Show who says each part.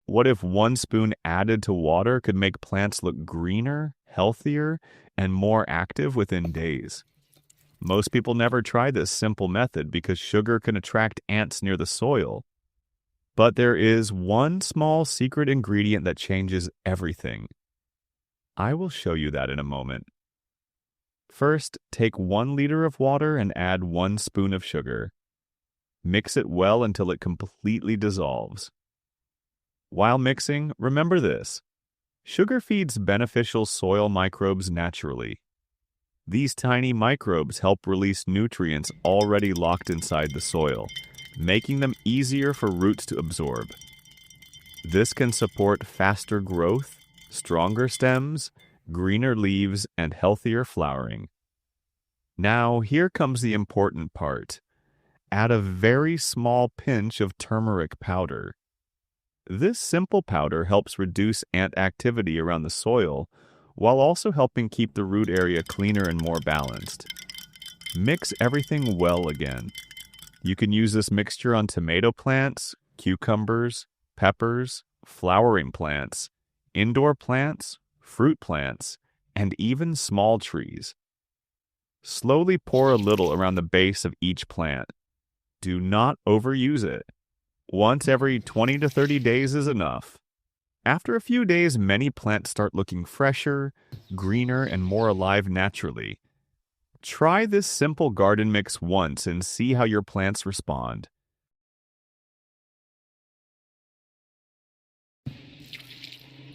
Speaker 1: What if 1 spoon added to water could make plants look greener, healthier, and more active within days? Most people never try this simple method because sugar can attract ants near the soil. But there is one small secret ingredient that changes everything. I will show you that in a moment. First, take 1 liter of water and add 1 spoon of sugar. Mix it well until it completely dissolves. While mixing, remember this. Sugar feeds beneficial soil microbes naturally. These tiny microbes help release nutrients already locked inside the soil, making them easier for roots to absorb. This can support faster growth, stronger stems, greener leaves, and healthier flowering. Now, here comes the important part. Add a very small pinch of turmeric powder. This simple powder helps reduce ant activity around the soil, while also helping keep the root area cleaner and more balanced. Mix everything well again. You can use this mixture on tomato plants, cucumbers, peppers, flowering plants, indoor plants, fruit plants, and even small trees. Slowly pour a little around the base of each plant. Do not overuse it. Once every 20 to 30 days is enough. After a few days, many plants start looking fresher, greener, and more alive naturally. Try this simple garden mix once and see how your plants respond.